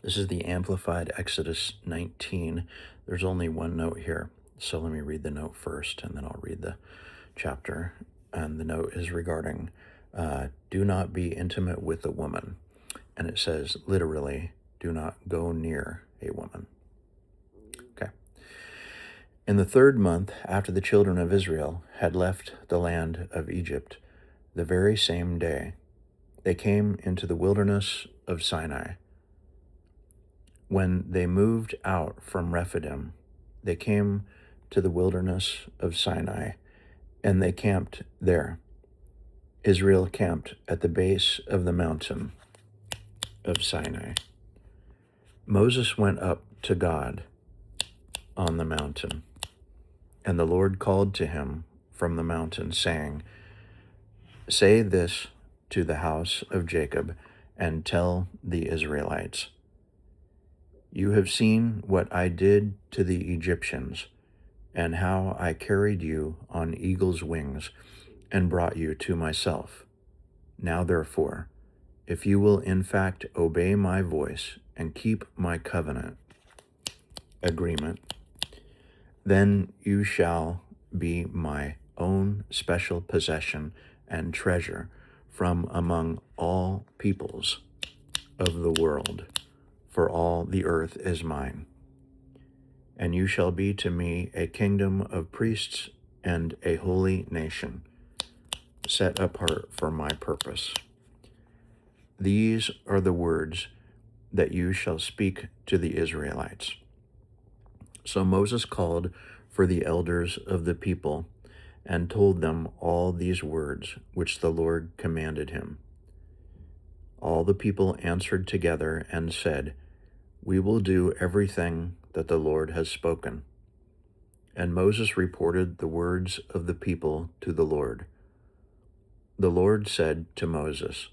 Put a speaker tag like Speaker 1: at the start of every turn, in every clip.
Speaker 1: This is the Amplified Exodus 19. There's only one note here, so let me read the note first, and then I'll read the chapter. And the note is regarding do not be intimate with a woman. And it says, literally, do not go near a woman. Okay. In the 3rd month after the children of Israel had left the land of Egypt, the very same day, they came into the wilderness of Sinai. When they moved out from Rephidim, they came to the wilderness of Sinai, and they camped there. Israel camped at the base of the mountain of Sinai. Moses went up to God on the mountain, and the Lord called to him from the mountain, saying, "Say this to the house of Jacob, and tell the Israelites, you have seen what I did to the Egyptians, and how I carried you on eagle's wings and brought you to myself. Now therefore, if you will in fact obey my voice and keep my covenant agreement, then you shall be my own special possession and treasure from among all peoples of the world, for all the earth is mine. And you shall be to me a kingdom of priests and a holy nation, set apart for my purpose. These are the words that you shall speak to the Israelites." So Moses called for the elders of the people and told them all these words which the Lord commanded him. All the people answered together and said, "We will do everything that the Lord has spoken." And Moses reported the words of the people to the Lord. The Lord said to Moses,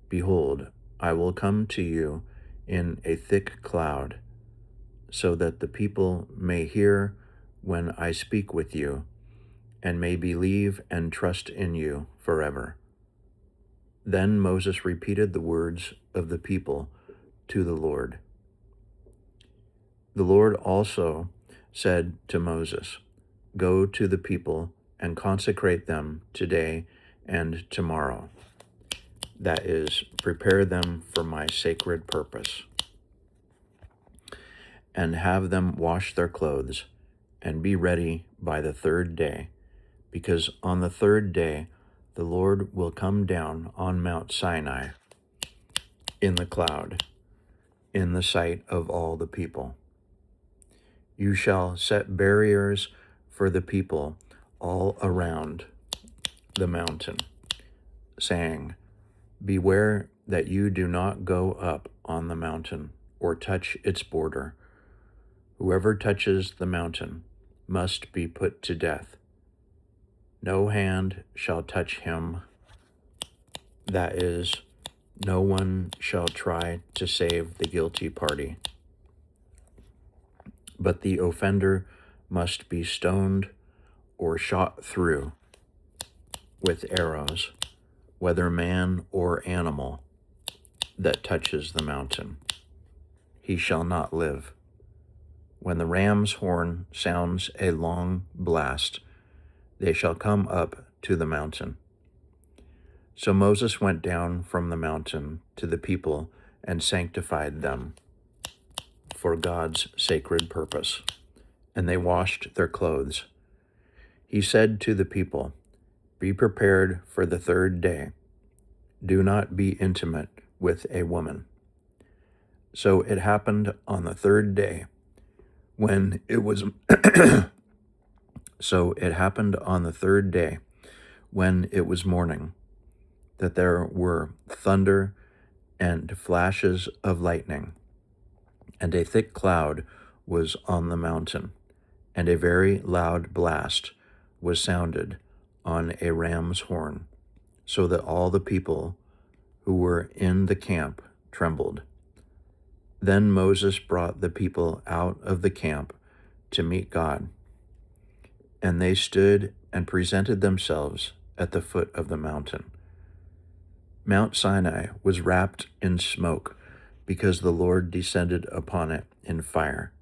Speaker 1: "Behold, I will come to you in a thick cloud, so that the people may hear when I speak with you, and may believe and trust in you forever." Then Moses repeated the words of the people to the Lord. The Lord also said to Moses, "Go to the people and consecrate them today and tomorrow. That is, prepare them for my sacred purpose, and have them wash their clothes and be ready by the 3rd day, because on the 3rd day the Lord will come down on Mount Sinai in the cloud, in the sight of all the people. You shall set barriers for the people all around the mountain, saying, 'Beware that you do not go up on the mountain or touch its border. Whoever touches the mountain must be put to death. No hand shall touch him. That is, no one shall try to save the guilty party. But the offender must be stoned or shot through with arrows, whether man or animal, that touches the mountain. He shall not live. When the ram's horn sounds a long blast, they shall come up to the mountain." So Moses went down from the mountain to the people and sanctified them for God's sacred purpose, and they washed their clothes. He said to the people, "Be prepared for the 3rd day. Do not be intimate with a woman." So it happened on the 3rd day when it was morning, that there were thunder and flashes of lightning, and a thick cloud was on the mountain, and a very loud blast was sounded on a ram's horn, so that all the people who were in the camp trembled. Then Moses brought the people out of the camp to meet God, and they stood and presented themselves at the foot of the mountain. Mount Sinai was wrapped in smoke because the Lord descended upon it in fire.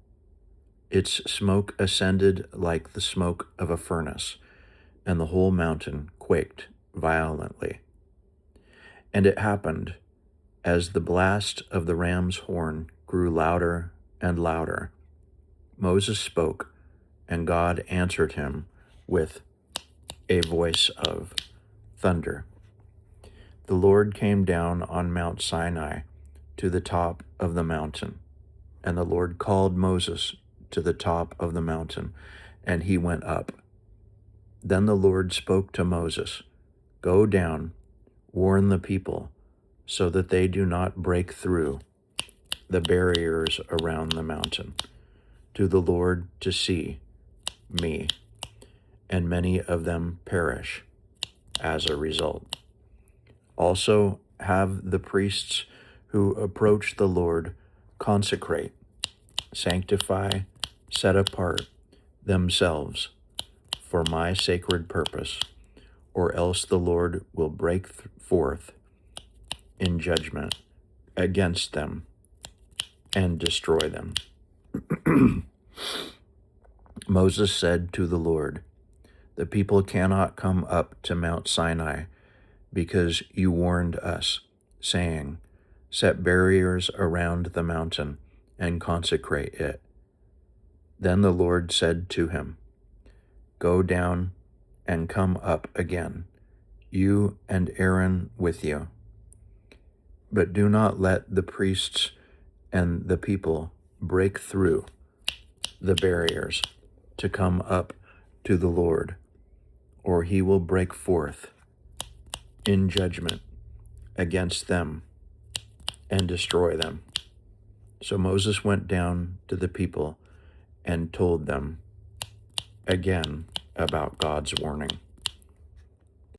Speaker 1: Its smoke ascended like the smoke of a furnace, and the whole mountain quaked violently. And it happened, as the blast of the ram's horn grew louder and louder, Moses spoke, and God answered him with a voice of thunder. The Lord came down on Mount Sinai to the top of the mountain, and the Lord called Moses to the top of the mountain, and he went up. Then the Lord spoke to Moses, "Go down, warn the people, so that they do not break through the barriers around the mountain, to the Lord to see me, and many of them perish as a result. Also have the priests who approach the Lord consecrate, sanctify, set apart themselves for my sacred purpose, or else the Lord will break forth in judgment against them and destroy them." Moses said to the Lord, "The people cannot come up to Mount Sinai because you warned us, saying, 'Set barriers around the mountain and consecrate it.'" Then the Lord said to him, "Go down and come up again, you and Aaron with you. But do not let the priests and the people break through the barriers to come up to the Lord, or he will break forth in judgment against them and destroy them." So Moses went down to the people and told them again about God's warning.